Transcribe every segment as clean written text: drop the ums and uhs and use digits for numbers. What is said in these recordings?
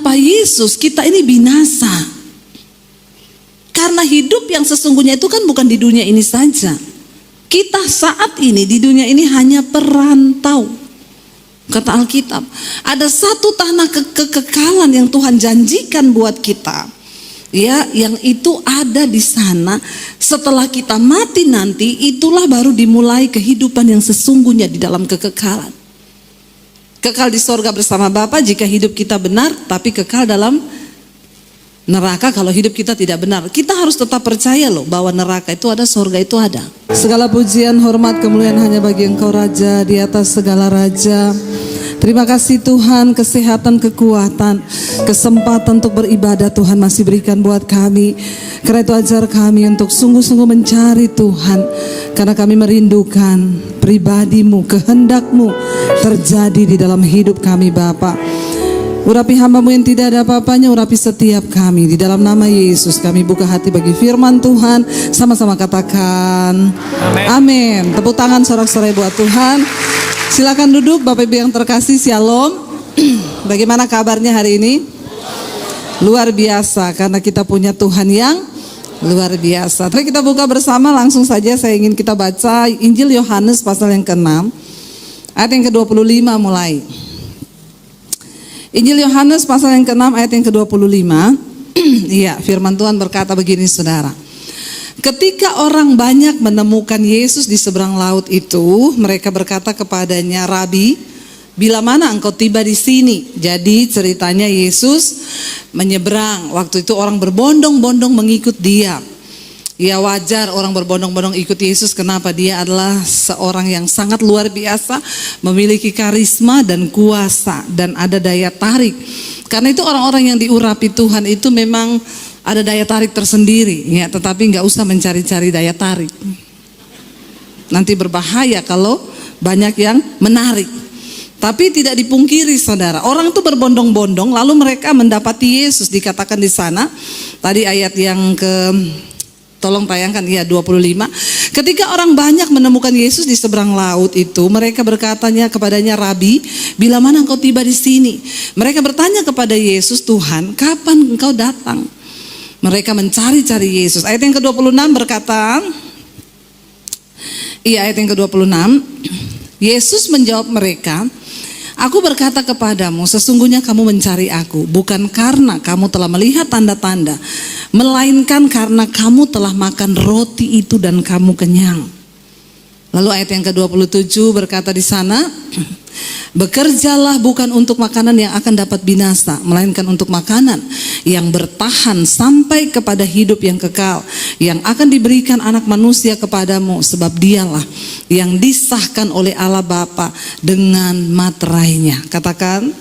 tanpa Yesus kita ini binasa. Karena hidup yang sesungguhnya itu kan bukan di dunia ini saja. Kita saat ini di dunia ini hanya perantau. Kata Alkitab, ada satu tanah kekekalan yang Tuhan janjikan buat kita. Ya, yang itu ada di sana. Setelah kita mati nanti, itulah baru dimulai kehidupan yang sesungguhnya di dalam kekekalan. Kekal di sorga bersama Bapa jika hidup kita benar, tapi kekal dalam neraka kalau hidup kita tidak benar. Kita harus tetap percaya loh bahwa neraka itu ada, sorga itu ada. Segala pujian, hormat, kemuliaan hanya bagi Engkau Raja di atas segala raja. Terima kasih Tuhan, kesehatan, kekuatan, kesempatan untuk beribadah Tuhan masih berikan buat kami. Karena itu ajar kami untuk sungguh-sungguh mencari Tuhan. Karena kami merindukan pribadi-Mu, kehendak-Mu terjadi di dalam hidup kami Bapa. Urapi hamba-Mu yang tidak ada apa-apanya, urapi setiap kami. Di dalam nama Yesus kami buka hati bagi firman Tuhan. Sama-sama katakan amin. Tepuk tangan sorak-sorai buat Tuhan. Silakan duduk Bapak Ibu yang terkasih, Shalom. Bagaimana kabarnya hari ini? Luar biasa, karena kita punya Tuhan yang luar biasa. Mari kita buka bersama, langsung saja saya ingin kita baca Injil Yohanes pasal yang ke-6 ayat yang ke-25 mulai. Injil Yohanes pasal yang ke-6 ayat yang ke-25. Iya, firman Tuhan berkata begini saudara. Ketika orang banyak menemukan Yesus di seberang laut itu, mereka berkata kepadanya, Rabi, bila mana engkau tiba di sini? Jadi ceritanya Yesus menyeberang. Waktu itu orang berbondong-bondong mengikut dia. Ya wajar orang berbondong-bondong ikut Yesus. Kenapa? Dia adalah seorang yang sangat luar biasa, memiliki karisma dan kuasa, dan ada daya tarik. Karena itu orang-orang yang diurapi Tuhan itu memang ada daya tarik tersendiri, ya. Tetapi nggak usah mencari-cari daya tarik. Nanti berbahaya kalau banyak yang menarik. Tapi tidak dipungkiri saudara, orang itu berbondong-bondong, lalu mereka mendapati Yesus. Dikatakan di sana, tadi ayat yang tolong tayangkan, ya 25. Ketika orang banyak menemukan Yesus di seberang laut itu, mereka berkatanya kepadanya, Rabi, bila mana engkau tiba di sini? Mereka bertanya kepada Yesus, Tuhan, kapan engkau datang? Mereka mencari-cari Yesus. Ayat yang ke-26 berkata, ayat yang ke-26, Yesus menjawab mereka, Aku berkata kepadamu, sesungguhnya kamu mencari aku, bukan karena kamu telah melihat tanda-tanda, melainkan karena kamu telah makan roti itu dan kamu kenyang. Lalu ayat yang ke-27 berkata di sana, bekerjalah bukan untuk makanan yang akan dapat binasa, melainkan untuk makanan yang bertahan sampai kepada hidup yang kekal, yang akan diberikan anak manusia kepadamu, sebab dialah yang disahkan oleh Allah Bapa dengan materainya. Katakan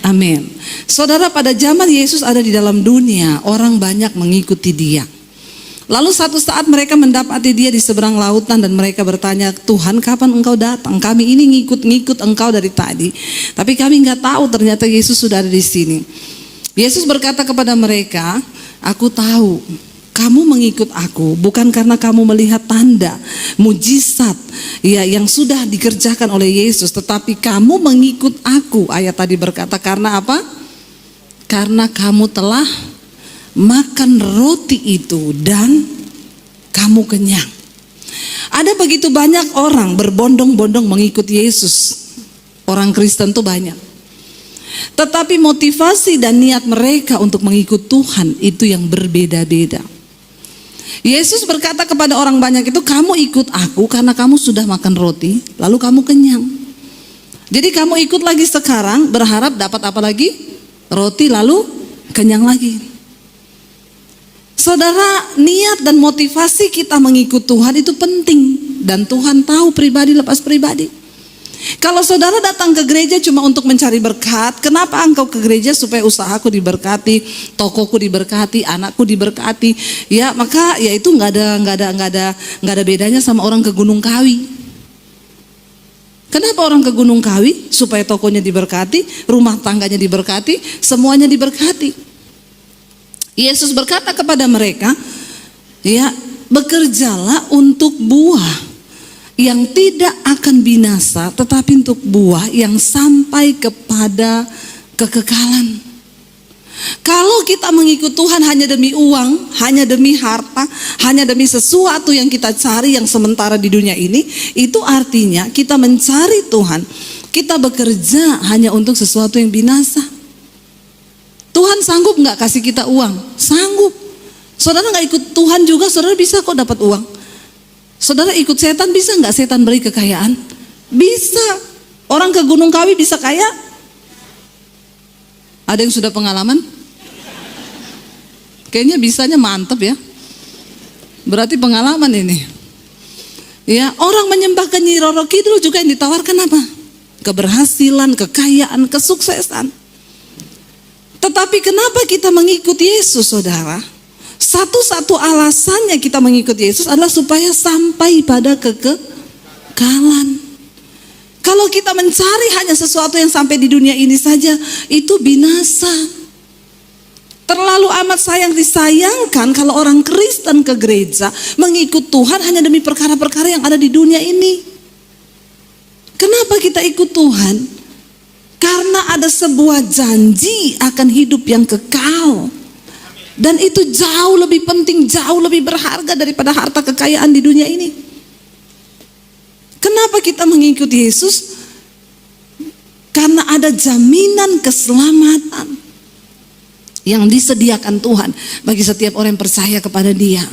amin. Saudara, pada zaman Yesus ada di dalam dunia, orang banyak mengikuti dia. Lalu satu saat mereka mendapati dia di seberang lautan dan mereka bertanya, Tuhan kapan engkau datang? Kami ini ngikut-ngikut engkau dari tadi, tapi kami nggak tahu ternyata Yesus sudah ada di sini. Yesus berkata kepada mereka, aku tahu kamu mengikut aku bukan karena kamu melihat tanda, mujizat ya yang sudah dikerjakan oleh Yesus, tetapi kamu mengikut aku. Ayat tadi berkata karena apa? Karena kamu telah makan roti itu dan kamu kenyang. Ada begitu banyak orang berbondong-bondong mengikut Yesus. Orang Kristen tuh banyak. Tetapi motivasi dan niat mereka untuk mengikut Tuhan itu yang berbeda-beda. Yesus berkata kepada orang banyak itu, kamu ikut aku karena kamu sudah makan roti, lalu kamu kenyang. Jadi kamu ikut lagi sekarang berharap dapat apa lagi? Roti lalu kenyang lagi. Saudara, niat dan motivasi kita mengikut Tuhan itu penting. Dan Tuhan tahu pribadi lepas pribadi. Kalau saudara datang ke gereja cuma untuk mencari berkat, kenapa engkau ke gereja? Supaya usahaku diberkati, tokoku diberkati, anakku diberkati. Ya, maka ya itu nggak ada bedanya sama orang ke Gunung Kawi. Kenapa orang ke Gunung Kawi? Supaya tokonya diberkati, rumah tangganya diberkati, semuanya diberkati. Yesus berkata kepada mereka, ya, bekerjalah untuk buah yang tidak akan binasa, tetapi untuk buah yang sampai kepada kekekalan. Kalau kita mengikut Tuhan hanya demi uang, hanya demi harta, hanya demi sesuatu yang kita cari yang sementara di dunia ini, itu artinya kita mencari Tuhan, kita bekerja hanya untuk sesuatu yang binasa. Tuhan sanggup nggak kasih kita uang? Sanggup. Saudara nggak ikut Tuhan juga, saudara bisa kok dapat uang. Saudara ikut setan, bisa nggak setan beri kekayaan? Bisa. Orang ke Gunung Kawi bisa kaya? Ada yang sudah pengalaman? Kayaknya bisanya mantep ya. Berarti pengalaman ini. Ya, orang menyembah ke Nyi Roro Kidul juga yang ditawarkan apa? Keberhasilan, kekayaan, kesuksesan. Tetapi kenapa kita mengikuti Yesus, saudara? Satu-satu alasannya kita mengikuti Yesus adalah supaya sampai pada kekekalan. Kalau kita mencari hanya sesuatu yang sampai di dunia ini saja, itu binasa. Terlalu amat disayangkan kalau orang Kristen ke gereja mengikut Tuhan hanya demi perkara-perkara yang ada di dunia ini. Kenapa kita ikut Tuhan? Karena ada sebuah janji akan hidup yang kekal. Dan itu jauh lebih penting, jauh lebih berharga daripada harta kekayaan di dunia ini. Kenapa kita mengikuti Yesus? Karena ada jaminan keselamatan yang disediakan Tuhan bagi setiap orang yang percaya kepada Dia.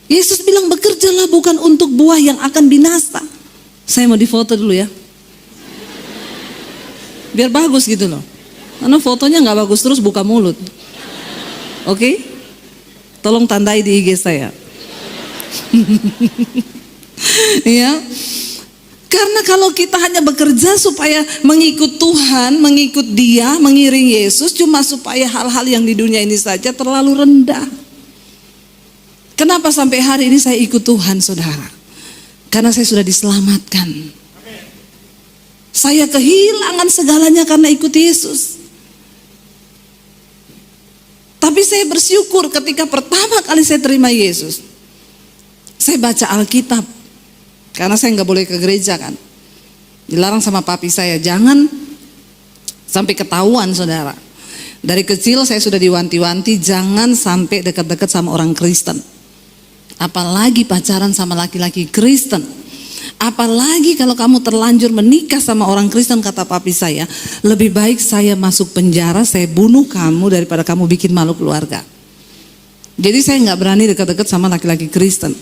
Yesus bilang, bekerjalah bukan untuk buah yang akan binasa. Saya mau difoto dulu ya, biar bagus gitu loh. Karena fotonya nggak bagus terus buka mulut. Oke? Tolong tandai di IG saya. Ya. Karena kalau kita hanya bekerja supaya mengikut Tuhan, mengikut Dia, mengiring Yesus, cuma supaya hal-hal yang di dunia ini saja, terlalu rendah. Kenapa sampai hari ini saya ikut Tuhan, saudara? Karena saya sudah diselamatkan. Saya kehilangan segalanya karena ikut Yesus. Tapi saya bersyukur ketika pertama kali saya terima Yesus. Saya baca Alkitab. Karena saya nggak boleh ke gereja kan, dilarang sama papi saya, jangan sampai ketahuan, saudara. Dari kecil saya sudah diwanti-wanti jangan sampai dekat-dekat sama orang Kristen, apalagi pacaran sama laki-laki Kristen, apalagi kalau kamu terlanjur menikah sama orang Kristen. Kata papi saya, lebih baik saya masuk penjara, saya bunuh kamu daripada kamu bikin malu keluarga. Jadi saya nggak berani dekat-dekat sama laki-laki Kristen.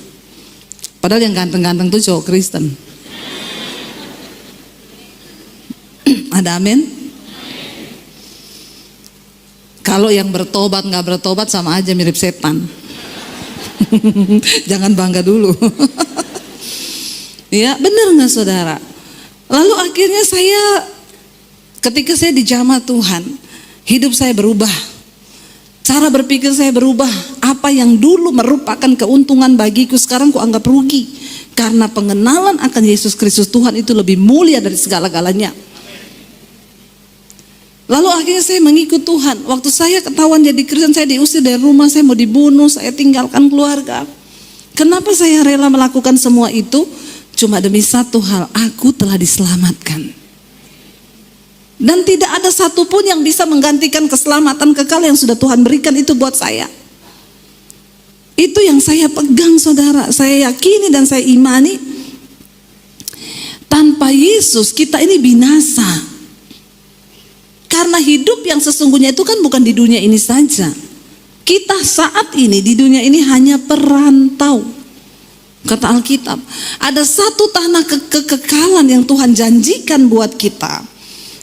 Padahal yang ganteng-ganteng tuh cowok Kristen. Ada amin? Kalau yang bertobat nggak bertobat sama aja mirip setan. Jangan bangga dulu. Ya benar nggak saudara? Lalu akhirnya ketika saya dijamah Tuhan, hidup saya berubah. Cara berpikir saya berubah. Apa yang dulu merupakan keuntungan bagiku sekarang ku anggap rugi. Karena pengenalan akan Yesus Kristus Tuhan itu lebih mulia dari segala-galanya. Lalu akhirnya saya mengikut Tuhan. Waktu saya ketahuan jadi Kristen, saya diusir dari rumah, saya mau dibunuh, saya tinggalkan keluarga. Kenapa saya rela melakukan semua itu? Cuma demi satu hal, aku telah diselamatkan. Dan tidak ada satupun yang bisa menggantikan keselamatan kekal yang sudah Tuhan berikan itu buat saya. Itu yang saya pegang, saudara. Saya yakini dan saya imani. Tanpa Yesus kita ini binasa. Karena hidup yang sesungguhnya itu kan bukan di dunia ini saja. Kita saat ini di dunia ini hanya perantau. Kata Alkitab, ada satu tanah kekekalan yang Tuhan janjikan buat kita.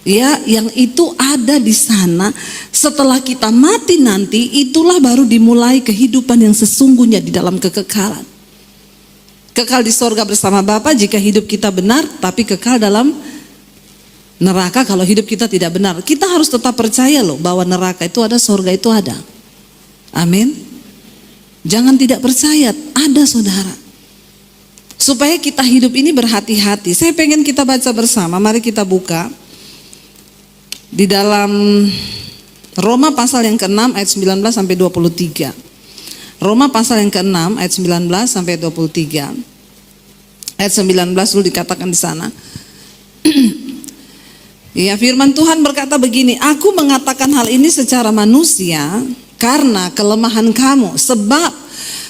Ya, yang itu ada di sana. Setelah kita mati nanti, itulah baru dimulai kehidupan yang sesungguhnya di dalam kekekalan. Kekal di sorga bersama Bapa jika hidup kita benar, tapi kekal dalam neraka kalau hidup kita tidak benar. Kita harus tetap percaya loh bahwa neraka itu ada, sorga itu ada. Amin. Jangan tidak percaya, ada saudara. Supaya kita hidup ini berhati-hati. Saya pengen kita baca bersama, mari kita buka. Di dalam Roma pasal yang ke-6 ayat 19 sampai 23. Roma pasal yang ke-6 ayat 19 sampai 23. Ayat 19 dulu dikatakan di sana. Ya, firman Tuhan berkata begini, aku mengatakan hal ini secara manusia karena kelemahan kamu, sebab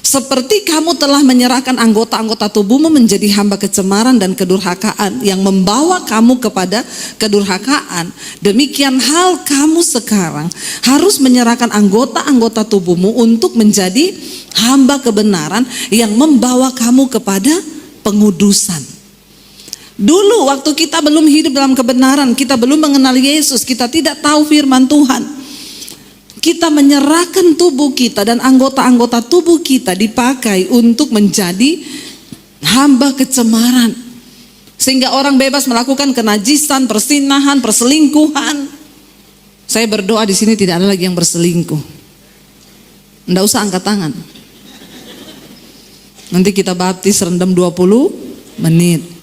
seperti kamu telah menyerahkan anggota-anggota tubuhmu menjadi hamba kecemaran dan kedurhakaan yang membawa kamu kepada kedurhakaan, demikian hal kamu sekarang harus menyerahkan anggota-anggota tubuhmu untuk menjadi hamba kebenaran yang membawa kamu kepada pengudusan. Dulu waktu kita belum hidup dalam kebenaran, kita belum mengenal Yesus, kita tidak tahu firman Tuhan, kita menyerahkan tubuh kita dan anggota-anggota tubuh kita dipakai untuk menjadi hamba kecemaran, sehingga orang bebas melakukan kenajisan, persinahan, perselingkuhan. Saya berdoa di sini tidak ada lagi yang berselingkuh. Nggak usah angkat tangan. Nanti kita baptis rendam 20 menit.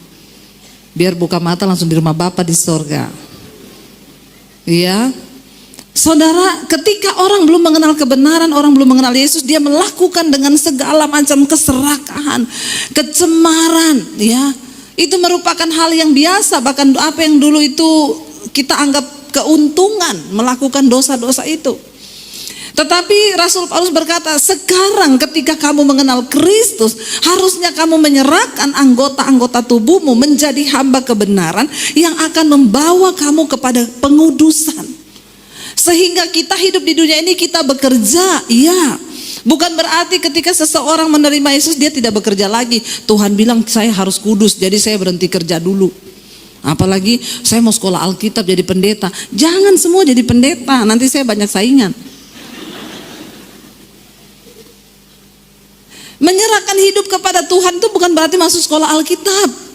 Biar buka mata langsung di rumah Bapa di sorga. Iya. Saudara, ketika orang belum mengenal kebenaran, orang belum mengenal Yesus, dia melakukan dengan segala macam keserakahan, kecemaran, ya. Itu merupakan hal yang biasa, bahkan apa yang dulu itu kita anggap keuntungan melakukan dosa-dosa itu. Tetapi Rasul Paulus berkata, sekarang ketika kamu mengenal Kristus, harusnya kamu menyerahkan anggota-anggota tubuhmu menjadi hamba kebenaran yang akan membawa kamu kepada pengudusan. Sehingga kita hidup di dunia ini kita bekerja, iya. Bukan berarti ketika seseorang menerima Yesus dia tidak bekerja lagi. Tuhan bilang saya harus kudus, jadi saya berhenti kerja dulu. Apalagi saya mau sekolah Alkitab jadi pendeta. Jangan semua jadi pendeta, nanti saya banyak saingan. Menyerahkan hidup kepada Tuhan itu bukan berarti masuk sekolah Alkitab.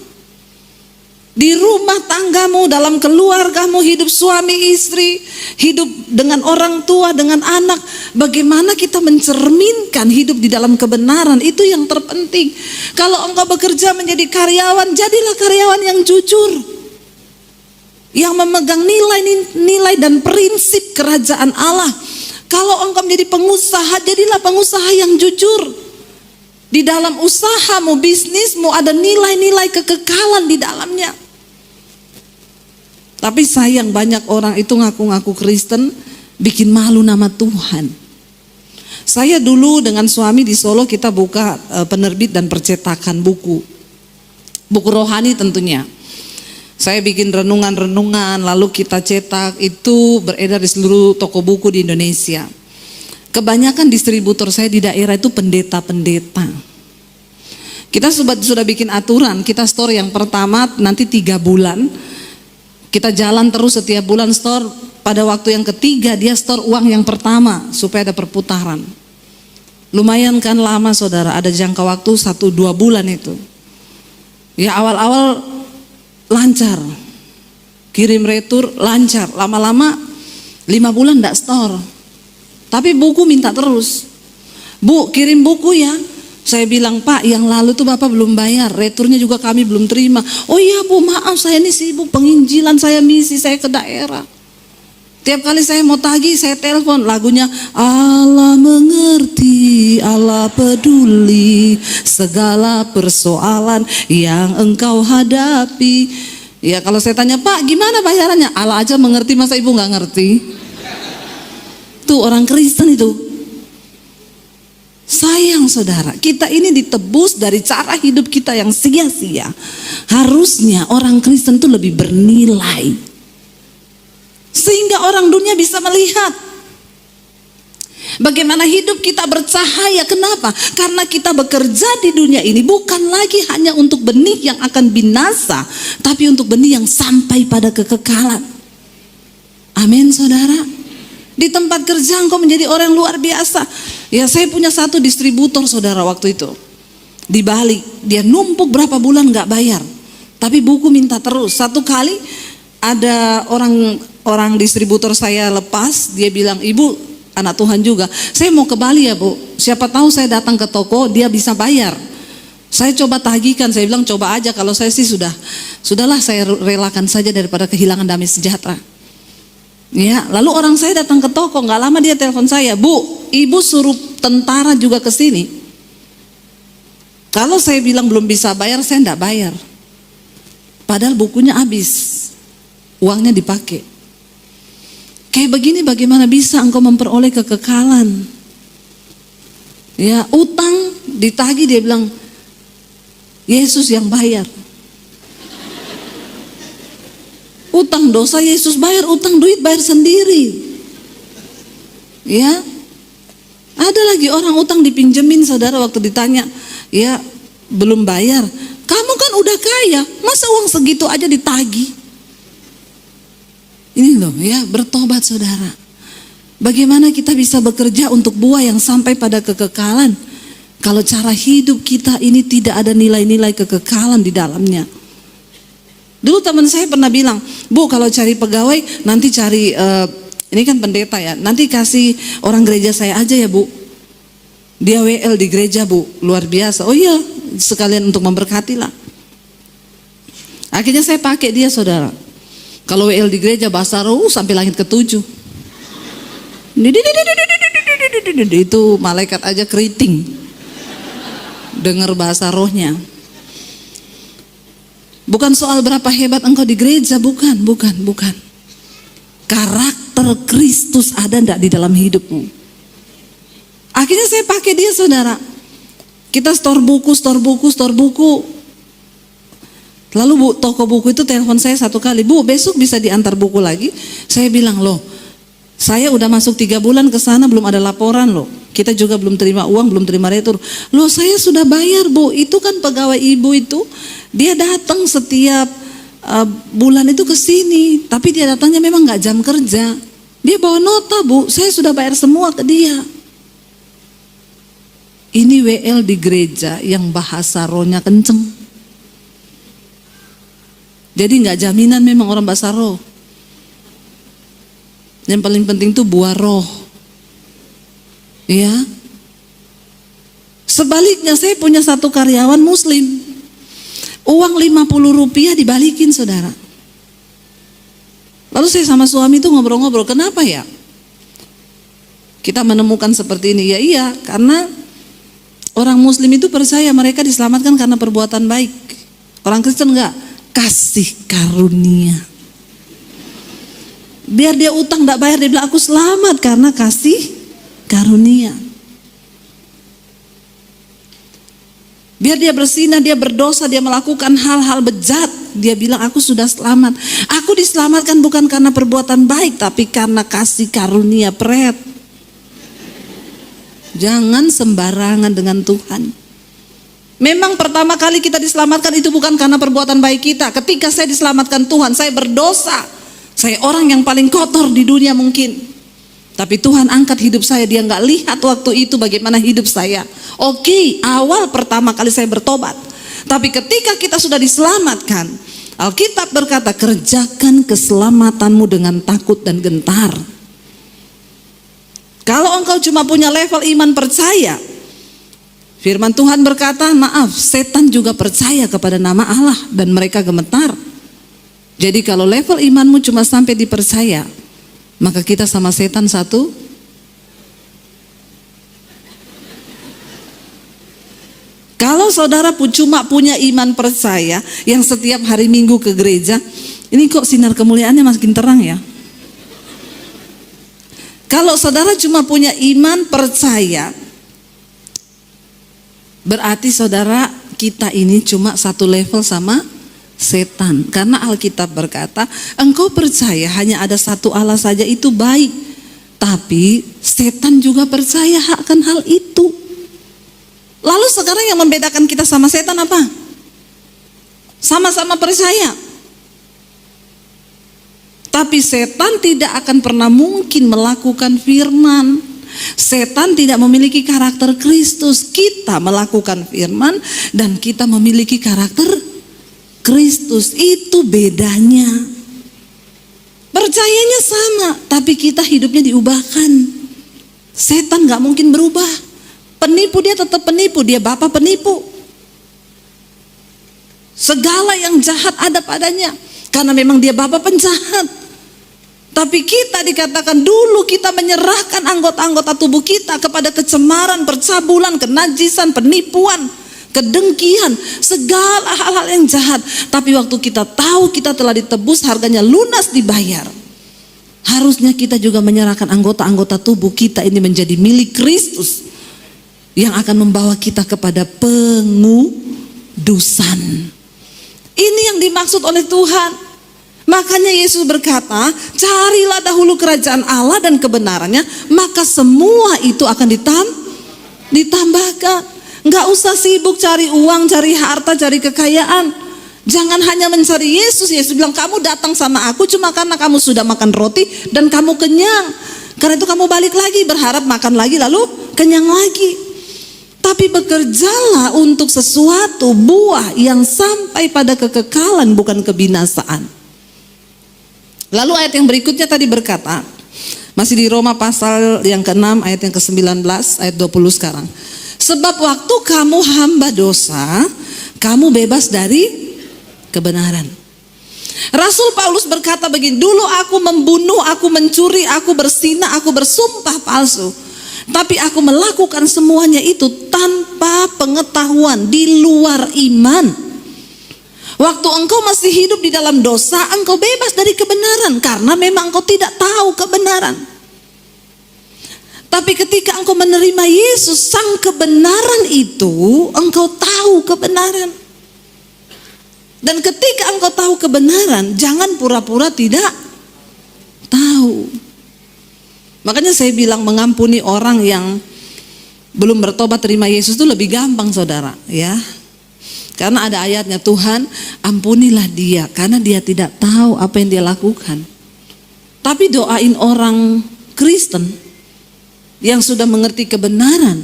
Di rumah tanggamu, dalam keluargamu, hidup suami istri, hidup dengan orang tua, dengan anak, bagaimana kita mencerminkan hidup di dalam kebenaran, itu yang terpenting. Kalau engkau bekerja menjadi karyawan, jadilah karyawan yang jujur, yang memegang nilai-nilai dan prinsip kerajaan Allah. Kalau engkau menjadi pengusaha, jadilah pengusaha yang jujur. Di dalam usahamu, bisnismu ada nilai-nilai kekekalan di dalamnya. Tapi sayang banyak orang itu ngaku-ngaku Kristen, bikin malu nama Tuhan. Saya dulu dengan suami di Solo kita buka penerbit dan percetakan buku rohani tentunya. Saya bikin renungan-renungan, lalu kita cetak, itu beredar di seluruh toko buku di Indonesia. Kebanyakan distributor saya di daerah itu pendeta-pendeta. Kita sudah bikin aturan, kita store yang pertama nanti 3 bulan. Kita jalan terus setiap bulan store, pada waktu yang ketiga dia store uang yang pertama supaya ada perputaran. Lumayan kan lama saudara, ada jangka waktu 1-2 bulan itu. Ya awal-awal lancar, kirim retur lancar, lama-lama 5 bulan enggak store. Tapi buku minta terus, Bu kirim buku ya. Saya bilang, Pak yang lalu tuh Bapak belum bayar, returnya juga kami belum terima. Oh iya Bu, maaf saya ini sibuk penginjilan, saya misi, saya ke daerah. Tiap kali saya mau tagih, saya telepon lagunya, Allah mengerti, Allah peduli segala persoalan yang engkau hadapi. Ya kalau saya tanya, Pak gimana bayarannya? Allah aja mengerti, masa Ibu nggak ngerti? Tuh orang Kristen itu. Sayang saudara, kita ini ditebus dari cara hidup kita yang sia-sia. Harusnya orang Kristen itu lebih bernilai, sehingga orang dunia bisa melihat bagaimana hidup kita bercahaya. Kenapa? Karena kita bekerja di dunia ini bukan lagi hanya untuk benih yang akan binasa, tapi untuk benih yang sampai pada kekekalan. Amin saudara. Di tempat kerja engkau menjadi orang luar biasa. Ya saya punya satu distributor saudara waktu itu di Bali. Dia numpuk berapa bulan gak bayar, tapi buku minta terus. Satu kali ada orang distributor saya lepas, dia bilang, Ibu anak Tuhan juga, saya mau ke Bali ya Bu, siapa tahu saya datang ke toko dia bisa bayar. Saya coba tagihkan, saya bilang coba aja, kalau saya sih sudahlah saya relakan saja daripada kehilangan damai sejahtera. Ya, lalu orang saya datang ke toko, nggak lama dia telepon saya, Bu, Ibu suruh tentara juga ke sini. Kalau saya bilang belum bisa bayar, saya enggak bayar. Padahal bukunya habis. uangnya dipakai. Kayak begini bagaimana bisa engkau memperoleh kekekalan? Ya, utang ditagih, dia bilang Yesus yang bayar. Utang dosa Yesus bayar, utang duit bayar sendiri. Ya, ada lagi orang utang dipinjemin, saudara, waktu ditanya, ya belum bayar. Kamu kan udah kaya, masa uang segitu aja ditagih? Ini loh ya, bertobat saudara. Bagaimana kita bisa bekerja untuk buah yang sampai pada kekekalan kalau cara hidup kita ini tidak ada nilai-nilai kekekalan di dalamnya. Dulu teman saya pernah bilang, Bu, kalau cari pegawai nanti cari ini kan pendeta ya, nanti kasih orang gereja saya aja ya Bu. Dia WL di gereja Bu, luar biasa. Oh iya, sekalian untuk memberkati lah. Akhirnya saya pakai dia saudara. Kalau WL di gereja bahasa roh sampai langit ke-7. Itu malaikat aja keriting dengar bahasa rohnya. Bukan soal berapa hebat engkau di gereja, bukan. Karakter Kristus ada enggak di dalam hidupmu? Akhirnya saya pakai dia saudara. Kita store buku. Lalu Bu, toko buku itu telepon saya satu kali, Bu, besok bisa diantar buku lagi? Saya bilang, loh, saya udah masuk 3 bulan ke sana belum ada laporan loh. Kita juga belum terima uang, belum terima retur. Loh, saya sudah bayar Bu, itu kan pegawai ibu itu, dia datang setiap bulan itu ke sini, tapi dia datangnya memang nggak jam kerja. Dia bawa nota Bu, saya sudah bayar semua ke dia. Ini WL di gereja yang bahasa rohnya kenceng. Jadi nggak jaminan memang orang bahasa roh. Yang paling penting tuh buah roh. Ya. Sebaliknya saya punya satu karyawan muslim. Uang 50 rupiah dibalikin saudara. Lalu saya sama suami tuh ngobrol-ngobrol, kenapa ya kita menemukan seperti ini? Ya iya, karena orang muslim itu percaya mereka diselamatkan karena perbuatan baik. Orang Kristen enggak, kasih karunia. Biar dia utang enggak bayar, dia bilang aku selamat karena kasih karunia. Biar dia bersinah, dia berdosa, dia melakukan hal-hal bejat, dia bilang aku sudah selamat. Aku diselamatkan bukan karena perbuatan baik, tapi karena kasih karunia. Pret. Jangan sembarangan dengan Tuhan. Memang pertama kali kita diselamatkan itu bukan karena perbuatan baik kita. Ketika saya diselamatkan Tuhan, saya berdosa. Saya orang yang paling kotor di dunia mungkin. Tapi Tuhan angkat hidup saya, dia nggak lihat waktu itu bagaimana hidup saya. Oke, awal pertama kali saya bertobat. Tapi ketika kita sudah diselamatkan, Alkitab berkata, kerjakan keselamatanmu dengan takut dan gentar. Kalau engkau cuma punya level iman percaya, firman Tuhan berkata, maaf, setan juga percaya kepada nama Allah dan mereka gemetar. Jadi kalau level imanmu cuma sampai dipercaya, maka kita sama setan satu. Kalau saudara cuma punya iman percaya yang setiap hari Minggu ke gereja, ini kok sinar kemuliaannya makin terang ya. Kalau saudara cuma punya iman percaya, berarti saudara kita ini cuma satu level sama setan. Karena Alkitab berkata, engkau percaya hanya ada satu Allah saja, itu baik. Tapi setan juga percaya akan hal itu. Lalu sekarang yang membedakan kita sama setan apa? Sama-sama percaya. Tapi setan tidak akan pernah mungkin melakukan firman. Setan tidak memiliki karakter Kristus. Kita melakukan firman dan kita memiliki karakter Kristus. Itu bedanya. Percayanya sama, tapi kita hidupnya diubahkan. Setan gak mungkin berubah. Penipu dia tetap penipu, dia bapa penipu. Segala yang jahat ada padanya, karena memang dia bapa penjahat. Tapi kita dikatakan dulu kita menyerahkan anggota-anggota tubuh kita kepada kecemaran, percabulan, kenajisan, penipuan. kedengkian, segala hal-hal yang jahat. Tapi waktu kita tahu kita telah ditebus, harganya lunas dibayar, harusnya kita juga menyerahkan anggota-anggota tubuh kita ini menjadi milik Kristus yang akan membawa kita kepada pengudusan. Ini yang dimaksud oleh Tuhan. Makanya Yesus berkata, carilah dahulu kerajaan Allah dan kebenarannya, maka semua itu akan ditambahkan. Nggak usah sibuk cari uang, cari harta, cari kekayaan. Jangan hanya mencari Yesus. Yesus bilang, kamu datang sama aku cuma karena kamu sudah makan roti dan kamu kenyang. Karena itu kamu balik lagi berharap makan lagi lalu kenyang lagi. Tapi bekerjalah untuk sesuatu buah yang sampai pada kekekalan, bukan kebinasaan. Lalu ayat yang berikutnya tadi berkata, masih di Roma pasal yang ke-6 ayat yang ke-19 ayat 20 sekarang. Sebab waktu kamu hamba dosa, kamu bebas dari kebenaran. Rasul Paulus berkata begini, dulu aku membunuh, aku mencuri, aku berzina, aku bersumpah palsu. Tapi aku melakukan semuanya itu tanpa pengetahuan, di luar iman. Waktu engkau masih hidup di dalam dosa, engkau bebas dari kebenaran karena memang engkau tidak tahu kebenaran. Tapi ketika engkau menerima Yesus, sang kebenaran itu, engkau tahu kebenaran. Dan ketika engkau tahu kebenaran, jangan pura-pura tidak tahu. Makanya saya bilang mengampuni orang yang belum bertobat terima Yesus itu lebih gampang, saudara, ya. Karena ada ayatnya, Tuhan ampunilah dia karena dia tidak tahu apa yang dia lakukan. Tapi doain orang Kristen yang sudah mengerti kebenaran,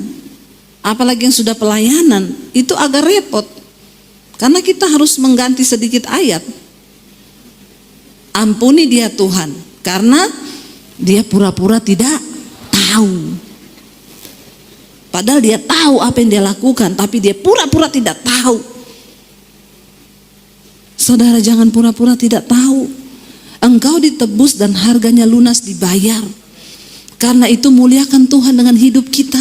apalagi yang sudah pelayanan, itu agak repot. Karena kita harus mengganti sedikit ayat. Ampuni dia Tuhan karena dia pura-pura tidak tahu. Padahal dia tahu apa yang dia lakukan, tapi dia pura-pura tidak tahu. Saudara, jangan pura-pura tidak tahu. Engkau ditebus dan harganya lunas dibayar. Karena itu muliakan Tuhan dengan hidup kita.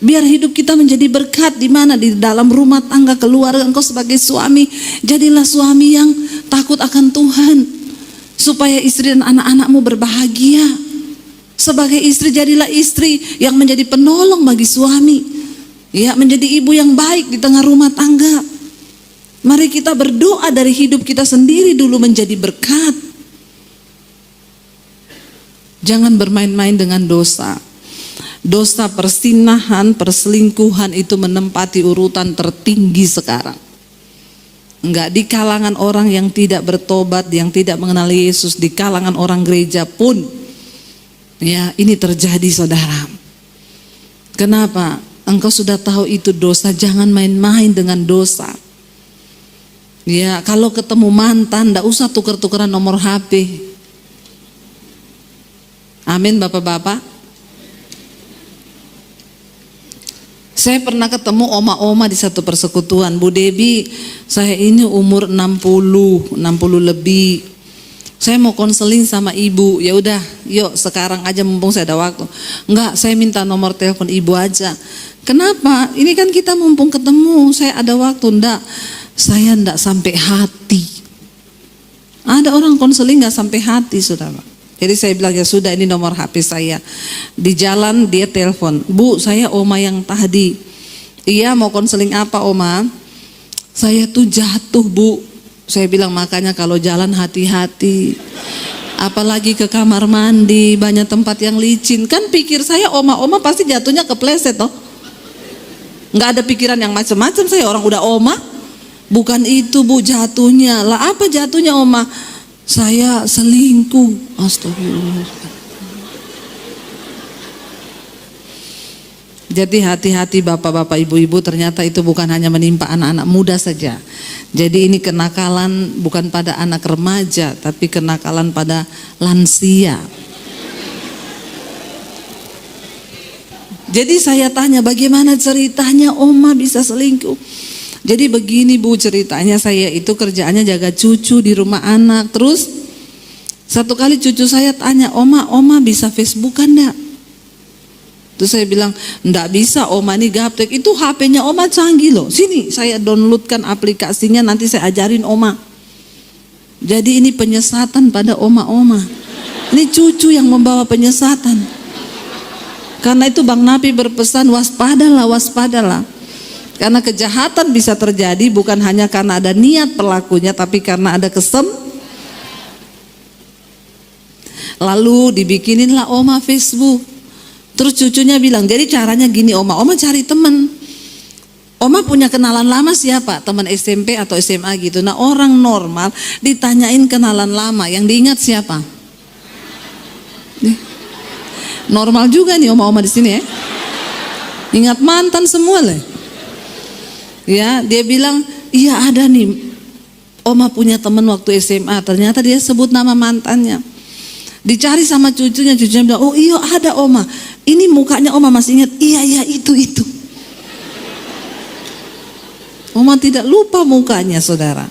Biar hidup kita menjadi berkat di mana, di dalam rumah tangga, keluarga. Engkau sebagai suami, jadilah suami yang takut akan Tuhan, supaya istri dan anak-anakmu berbahagia. Sebagai istri, jadilah istri yang menjadi penolong bagi suami, ya, menjadi ibu yang baik di tengah rumah tangga. Mari kita berdoa dari hidup kita sendiri dulu menjadi berkat. Jangan bermain-main dengan dosa. Dosa persinahan, perselingkuhan itu menempati urutan tertinggi sekarang. Enggak di kalangan orang yang tidak bertobat, yang tidak mengenal Yesus, di kalangan orang gereja pun, ya, ini terjadi, saudara. Kenapa? Engkau sudah tahu itu dosa, jangan main-main dengan dosa. Ya, kalau ketemu mantan, enggak usah tuker-tukeran nomor HP. Amin, bapak-bapak. Saya pernah ketemu oma-oma di satu persekutuan. Bu Debi, saya ini umur 60 lebih. Saya mau konseling sama ibu. Ya udah, yuk sekarang aja mumpung saya ada waktu. Enggak, saya minta nomor telepon ibu aja. Kenapa? Ini kan kita mumpung ketemu, saya ada waktu. Enggak, saya enggak sampai hati. Ada orang konseling enggak sampai hati, saudara. Jadi saya bilang, ya sudah, ini nomor HP saya. Di jalan dia telepon, Bu, saya oma yang tadi. Iya, mau konseling apa oma? Saya tuh jatuh, Bu. Saya bilang, makanya kalau jalan hati-hati. Apalagi ke kamar mandi, banyak tempat yang licin. Kan pikir saya oma-oma pasti jatuhnya kepleset toh. Nggak ada pikiran yang macam-macam, saya orang udah oma. Bukan itu, Bu, jatuhnya. Lah apa jatuhnya, oma? Saya selingkuh. Astagfirullah. Jadi hati-hati bapak-bapak, ibu-ibu, ternyata itu bukan hanya menimpa anak-anak muda saja. Jadi ini kenakalan bukan pada anak remaja, tapi kenakalan pada lansia. Jadi saya tanya, bagaimana ceritanya oma bisa selingkuh? Jadi begini, Bu, ceritanya saya itu kerjaannya jaga cucu di rumah anak. Terus satu kali cucu saya tanya, oma bisa Facebookan enggak? Terus saya bilang, enggak bisa Oma, ini gaptek. Itu HP-nya Oma canggih loh. Sini saya downloadkan aplikasinya, nanti saya ajarin Oma. Jadi ini penyesatan pada oma-oma. Ini cucu yang membawa penyesatan. Karena itu Bang Napi berpesan, waspadalah, waspadalah. Karena kejahatan bisa terjadi bukan hanya karena ada niat pelakunya, tapi karena ada Lalu dibikininlah Oma Facebook. Terus cucunya bilang, jadi caranya gini Oma cari teman. Oma punya kenalan lama siapa? Teman SMP atau SMA gitu. Nah orang normal ditanyain kenalan lama, yang diingat siapa? Normal juga nih Oma di sini ya. Ingat mantan semua lah. Ya, dia bilang, iya ada nih. Oma punya teman waktu SMA, ternyata dia sebut nama mantannya. Dicari sama cucunya bilang, oh iya ada Oma. Ini mukanya Oma masih ingat, iya itu. Oma tidak lupa mukanya saudara.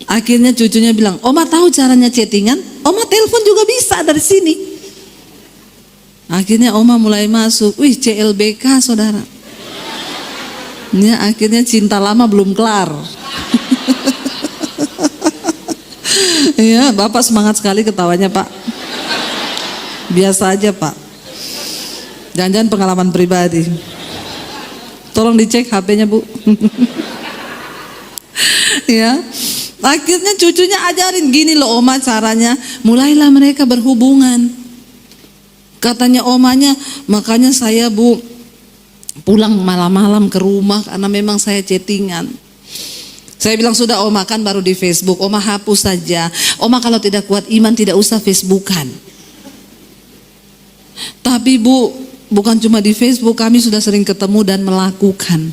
Akhirnya cucunya bilang, Oma tahu caranya chattingan? Oma telepon juga bisa dari sini. Akhirnya Oma mulai masuk, wih CLBK saudara. Ya, akhirnya cinta lama belum kelar. Ya, Bapak semangat sekali ketawanya Pak. Biasa aja Pak. Jangan-jangan pengalaman pribadi. Tolong dicek HP-nya Bu. Ya, akhirnya cucunya ajarin gini loh Oma caranya. Mulailah mereka berhubungan. Katanya omanya, makanya saya Bu pulang malam-malam ke rumah karena memang saya chattingan. Saya bilang sudah Oma kan baru di Facebook, Oma hapus saja. Oma kalau tidak kuat iman tidak usah Facebookan. Tapi Bu, bukan cuma di Facebook, kami sudah sering ketemu dan melakukan.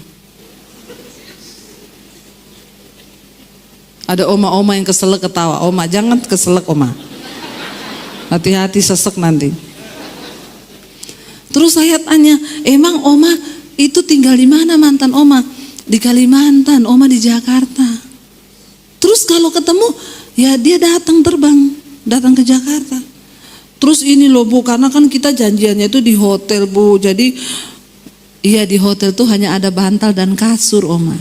Ada oma-oma yang keselak ketawa. Oma jangan keselak Oma. Hati-hati sesek nanti. Terus saya tanya, emang Oma itu tinggal di mana mantan Oma? Di Kalimantan, Oma di Jakarta. Terus kalau ketemu, ya dia datang ke Jakarta. Terus ini loh Bu, karena kan kita janjiannya itu di hotel Bu. Jadi, iya di hotel tuh hanya ada bantal dan kasur Oma.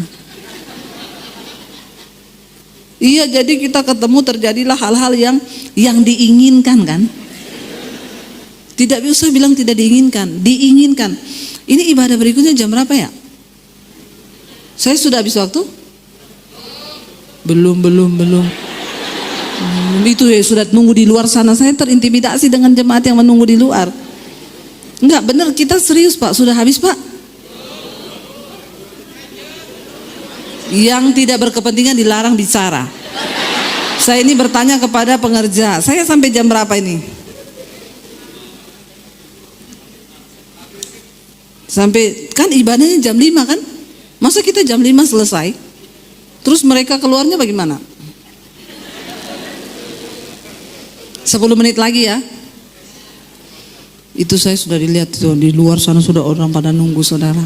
Iya, jadi kita ketemu terjadilah hal-hal yang diinginkan kan? Tidak bisa bilang tidak diinginkan, diinginkan. Ini ibadah berikutnya jam berapa ya? Saya sudah habis waktu? Belum. Itu ya sudah nunggu di luar sana. Saya terintimidasi dengan jemaat yang menunggu di luar. Enggak benar, kita serius Pak. Sudah habis Pak? Yang tidak berkepentingan dilarang bicara. Saya ini bertanya kepada pengerja, saya sampai jam berapa ini? Sampai kan ibadahnya jam 5 kan? Masa kita jam 5 selesai? Terus mereka keluarnya bagaimana? 10 menit lagi ya. Itu saya sudah dilihat tuh, di luar sana sudah orang pada nunggu saudara.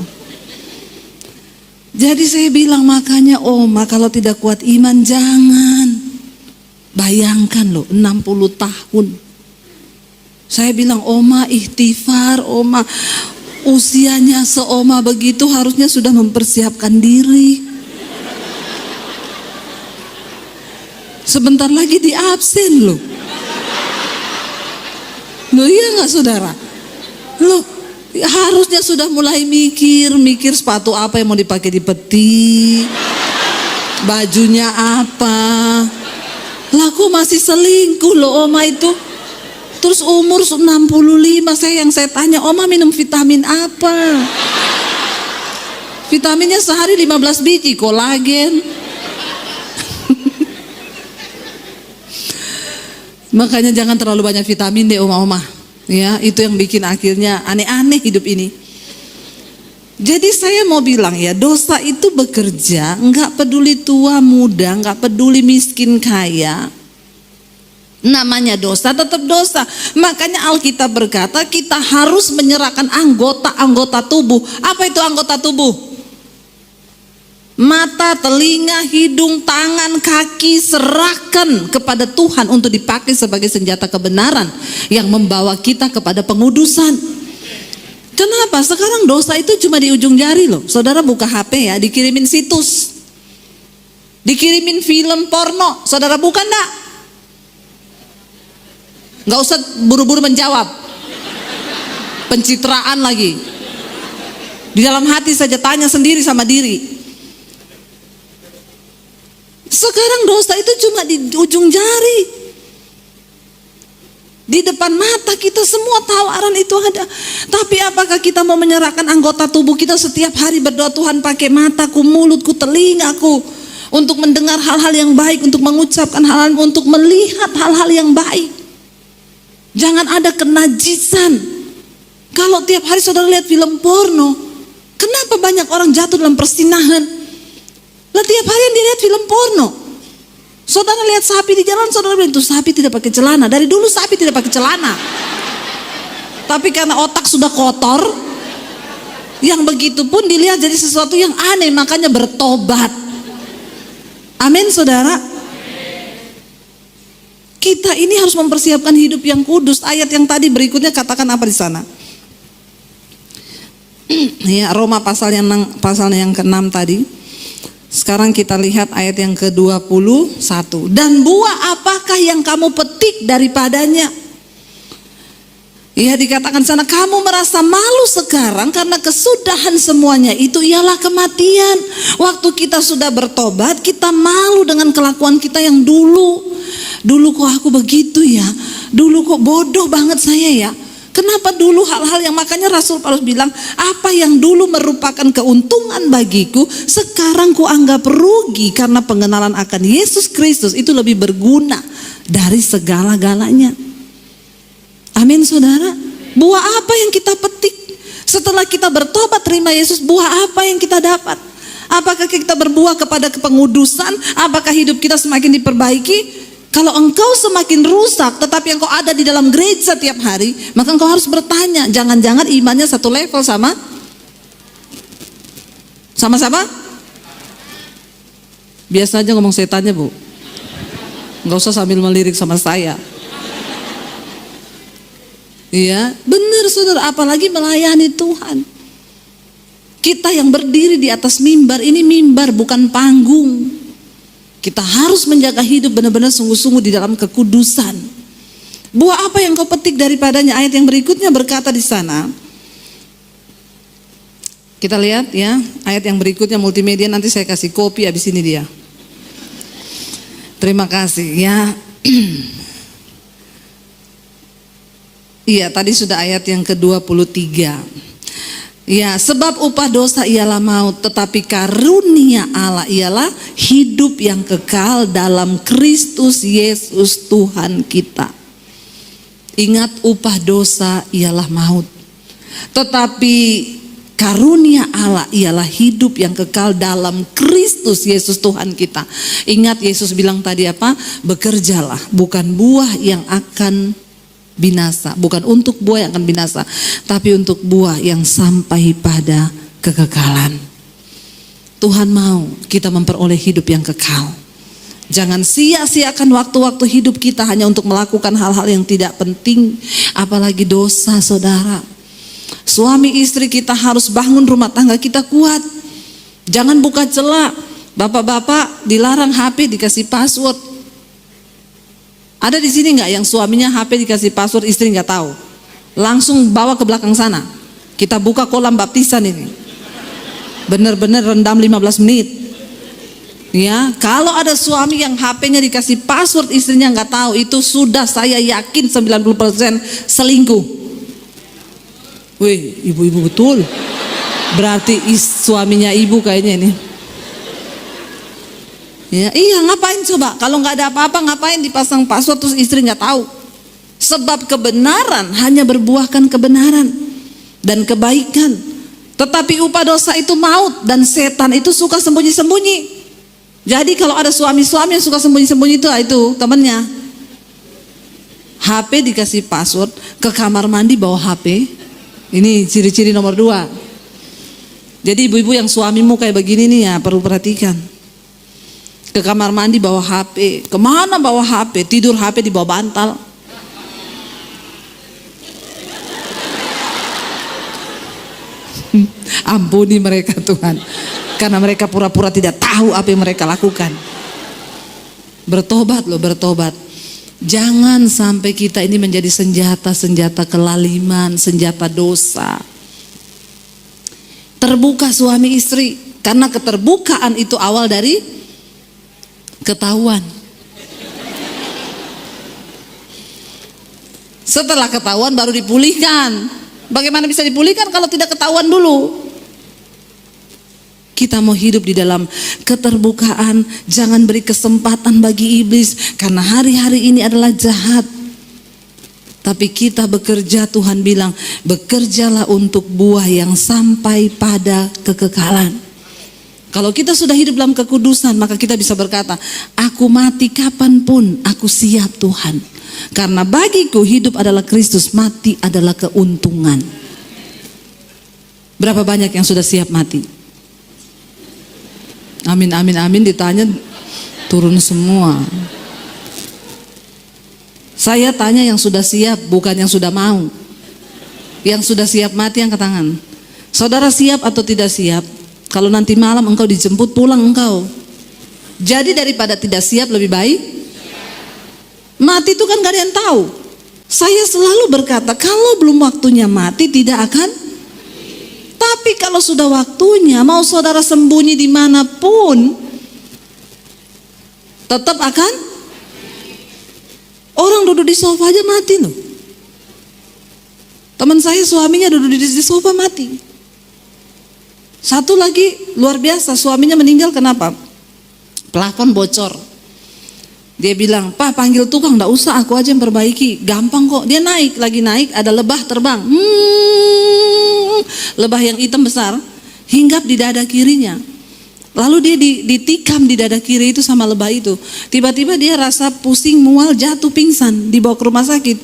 Jadi saya bilang makanya Oma kalau tidak kuat iman jangan. Bayangkan loh 60 tahun. Saya bilang Oma ikhtifar, Oma usianya seoma begitu harusnya sudah mempersiapkan diri. Sebentar lagi di absen loh. Loh iya nggak saudara? Loh harusnya sudah mulai mikir sepatu apa yang mau dipakai di peti, bajunya apa. Lah kok masih selingkuh loh Oma itu. Terus umur 65 saya tanya, Oma minum vitamin apa? Vitaminnya sehari 15 biji, kolagen. Makanya jangan terlalu banyak vitamin deh Oma-oma. Ya, itu yang bikin akhirnya aneh-aneh hidup ini. Jadi saya mau bilang ya, dosa itu bekerja, enggak peduli tua muda, enggak peduli miskin kaya. Namanya dosa tetap dosa. Makanya Alkitab berkata kita harus menyerahkan anggota-anggota tubuh. Apa itu anggota tubuh? Mata, telinga, hidung, tangan, kaki serahkan kepada Tuhan untuk dipakai sebagai senjata kebenaran yang membawa kita kepada pengudusan. Kenapa? Sekarang dosa itu cuma di ujung jari loh. Saudara buka HP ya, dikirimin situs, dikirimin film porno. Saudara buka enggak? Nggak usah buru-buru menjawab. Pencitraan lagi. Di dalam hati saja tanya sendiri sama diri. Sekarang dosa itu cuma di ujung jari. Di depan mata kita semua tawaran itu ada. Tapi apakah kita mau menyerahkan anggota tubuh kita setiap hari berdoa, Tuhan pakai mataku, mulutku, telingaku untuk mendengar hal-hal yang baik, untuk mengucapkan hal-hal, untuk melihat hal-hal yang baik. Jangan ada kenajisan. Kalau tiap hari saudara lihat film porno, kenapa banyak orang jatuh dalam persinahan? Lah tiap hari yang dilihat film porno. Saudara lihat sapi di jalan, saudara bilang itu sapi tidak pakai celana. Dari dulu sapi tidak pakai celana. Tapi karena otak sudah kotor, yang begitu pun dilihat jadi sesuatu yang aneh, makanya bertobat. Amin saudara. Kita ini harus mempersiapkan hidup yang kudus. Ayat yang tadi berikutnya katakan apa di sana? Ya, Roma pasalnya yang ke-6 tadi. Sekarang kita lihat ayat yang ke-21. Dan buah apakah yang kamu petik daripadanya? Ya, dikatakan sana, kamu merasa malu sekarang karena kesudahan semuanya itu ialah kematian. Waktu kita sudah bertobat, kita malu dengan kelakuan kita yang dulu. Dulu kok aku begitu ya? Dulu kok bodoh banget saya ya? Kenapa dulu hal-hal yang, makanya Rasul Paulus bilang, apa yang dulu merupakan keuntungan bagiku, sekarang ku anggap rugi karena pengenalan akan Yesus Kristus itu lebih berguna dari segala-galanya. Amin saudara. Buah apa yang kita petik setelah kita bertobat terima Yesus? Buah apa yang kita dapat? Apakah kita berbuah kepada kepengudusan? Apakah hidup kita semakin diperbaiki? Kalau engkau semakin rusak tetapi engkau ada di dalam gereja tiap hari, maka engkau harus bertanya, jangan-jangan imannya satu level sama siapa? Biasa aja ngomong setannya bu, nggak usah sambil melirik sama saya. Iya, benar saudara, apalagi melayani Tuhan. Kita yang berdiri di atas mimbar, ini mimbar bukan panggung. Kita harus menjaga hidup benar-benar sungguh-sungguh di dalam kekudusan. Buah apa yang kau petik daripadanya? Ayat yang berikutnya berkata di sana. Kita lihat ya, ayat yang berikutnya multimedia, nanti saya kasih kopi habis ini dia. Terima kasih ya. Iya, tadi sudah ayat yang ke-23. Ya, sebab upah dosa ialah maut, tetapi karunia Allah ialah hidup yang kekal dalam Kristus Yesus Tuhan kita. Ingat, upah dosa ialah maut, tetapi karunia Allah ialah hidup yang kekal dalam Kristus Yesus Tuhan kita. Ingat Yesus bilang tadi apa? Bekerjalah, bukan buah yang akan binasa, bukan untuk buah yang akan binasa, tapi untuk buah yang sampai pada kekekalan. Tuhan mau kita memperoleh hidup yang kekal. Jangan sia-siakan waktu-waktu hidup kita hanya untuk melakukan hal-hal yang tidak penting, apalagi dosa saudara. Suami istri kita harus bangun rumah tangga kita kuat. Jangan buka celah. Bapak-bapak dilarang HP dikasih password. Ada di sini nggak yang suaminya HP dikasih password, istri nggak tahu? Langsung bawa ke belakang sana. Kita buka kolam baptisan ini. Benar-benar rendam 15 menit. Ya, kalau ada suami yang HP-nya dikasih password, istrinya nggak tahu, itu sudah saya yakin 90% selingkuh. Wih, ibu-ibu betul. Berarti suaminya ibu kayaknya ini. Ya, iya, ngapain coba? Kalau nggak ada apa-apa, ngapain dipasang password terus istri nggak tahu? Sebab kebenaran hanya berbuahkan kebenaran dan kebaikan. Tetapi upah dosa itu maut, dan setan itu suka sembunyi-sembunyi. Jadi kalau ada suami-suami yang suka sembunyi-sembunyi itu temannya. HP dikasih password, ke kamar mandi bawa HP. Ini ciri-ciri nomor 2. Jadi ibu-ibu yang suamimu kayak begini nih ya perlu perhatikan. Ke kamar mandi bawa HP, kemana bawa HP? Tidur HP di bawah bantal. Ampuni mereka Tuhan, karena mereka pura-pura tidak tahu apa yang mereka lakukan. Bertobat loh, bertobat. Jangan sampai kita ini menjadi senjata-senjata kelaliman, senjata dosa. Terbuka suami istri, karena keterbukaan itu awal dari ketahuan. Setelah ketahuan baru dipulihkan. Bagaimana bisa dipulihkan kalau tidak ketahuan dulu? Kita mau hidup di dalam keterbukaan, jangan beri kesempatan bagi iblis, karena hari-hari ini adalah jahat. Tapi kita bekerja, Tuhan bilang, bekerjalah untuk buah yang sampai pada kekekalan. Kalau kita sudah hidup dalam kekudusan, maka kita bisa berkata, aku mati kapanpun, aku siap Tuhan. Karena bagiku hidup adalah Kristus, mati adalah keuntungan. Berapa banyak yang sudah siap mati? Amin, amin, amin, ditanya turun semua. Saya tanya yang sudah siap, bukan yang sudah mau. Yang sudah siap mati angkat tangan. Saudara siap atau tidak siap? Kalau nanti malam engkau dijemput, pulang engkau. Jadi daripada tidak siap lebih baik mati, itu kan gak ada yang tahu. Saya selalu berkata, kalau belum waktunya mati tidak akan. Tapi kalau sudah waktunya, mau saudara sembunyi dimanapun, tetap akan. Orang duduk di sofa aja mati loh. Teman saya suaminya duduk di sofa mati. Satu lagi luar biasa, suaminya meninggal kenapa? Plafon bocor. Dia bilang, Pak panggil tukang, enggak usah, aku aja yang perbaiki, gampang kok. Dia naik, lagi naik, ada lebah terbang. Lebah yang hitam besar hinggap di dada kirinya. Lalu dia ditikam di dada kiri itu sama lebah itu. Tiba-tiba dia rasa pusing, mual, jatuh pingsan, dibawa ke rumah sakit,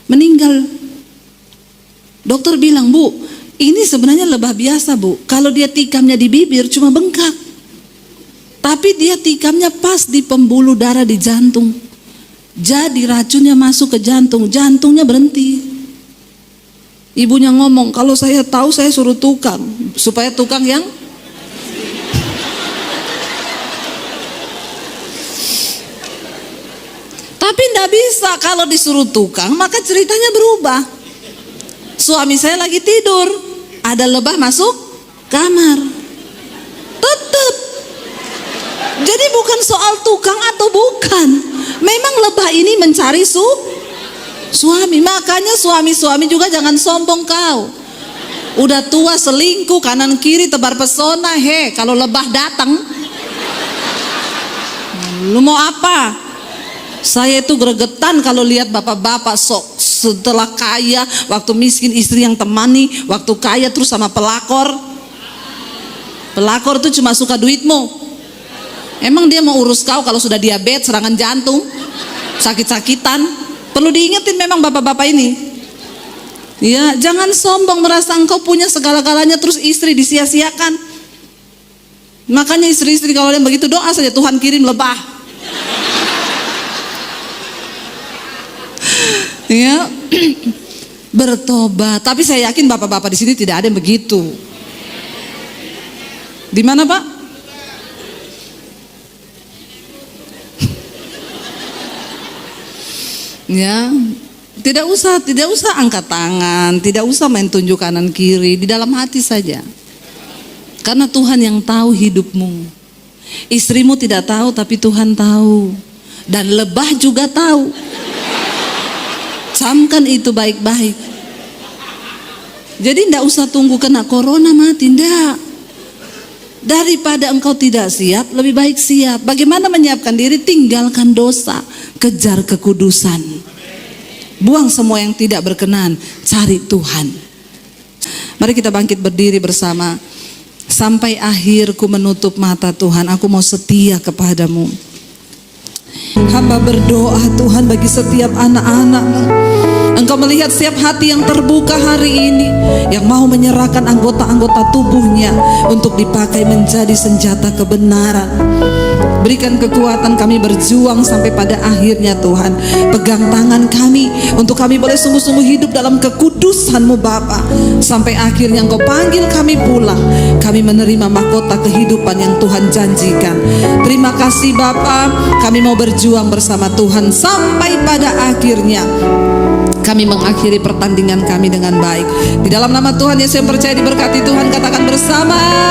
meninggal. Dokter bilang, Bu, ini sebenarnya lebah biasa Bu. Kalau dia tikamnya di bibir cuma bengkak, tapi dia tikamnya pas di pembuluh darah di jantung. Jadi racunnya masuk ke jantung, jantungnya berhenti. Ibunya ngomong, kalau saya tahu saya suruh tukang, supaya tukang yang tapi ndak bisa. Kalau disuruh tukang maka ceritanya berubah. Suami saya lagi tidur, ada lebah masuk kamar, tetap. Jadi bukan soal tukang atau bukan, memang lebah ini mencari suami. Makanya suami-suami juga jangan sombong kau. Udah tua selingkuh kanan kiri tebar pesona. Kalau lebah datang, lu mau apa? Saya itu gregetan kalau lihat bapak-bapak sok setelah kaya, waktu miskin istri yang temani, waktu kaya terus sama pelakor. Pelakor tuh cuma suka duitmu. Emang dia mau urus kau kalau sudah diabetes, serangan jantung, sakit-sakitan? Perlu diingetin memang bapak-bapak ini. Ya, jangan sombong merasa engkau punya segala-galanya terus istri disia-siakan. Makanya istri-istri kalau yang begitu doa saja, Tuhan kirim lebah. Ya, bertobat. Tapi saya yakin bapak-bapak di sini tidak ada yang begitu. Di mana Pak? Ya, tidak usah angkat tangan, tidak usah main tunjuk kanan kiri, di dalam hati saja. Karena Tuhan yang tahu hidupmu. Istrimu tidak tahu tapi Tuhan tahu. Dan lebah juga tahu. Camkan itu baik-baik. Jadi tidak usah tunggu kena corona mati, tidak. Daripada engkau tidak siap, lebih baik siap. Bagaimana menyiapkan diri? Tinggalkan dosa, kejar kekudusan. Buang semua yang tidak berkenan, cari Tuhan. Mari kita bangkit berdiri bersama. Sampai akhir ku menutup mata Tuhan, aku mau setia kepadamu. Hamba berdoa Tuhan bagi setiap anak-anak-Mu. Engkau melihat setiap hati yang terbuka hari ini, yang mau menyerahkan anggota-anggota tubuhnya untuk dipakai menjadi senjata kebenaran. berikan kekuatan kami berjuang sampai pada akhirnya Tuhan. Pegang tangan kami untuk kami boleh sungguh-sungguh hidup dalam kekudusan-Mu Bapa, sampai akhirnya Engkau panggil kami pulang, kami menerima mahkota kehidupan yang Tuhan janjikan. Terima kasih Bapa, kami mau berjuang bersama Tuhan sampai pada akhirnya kami mengakhiri pertandingan kami dengan baik. Di dalam nama Tuhan Yesus yang percaya diberkati Tuhan, katakan bersama.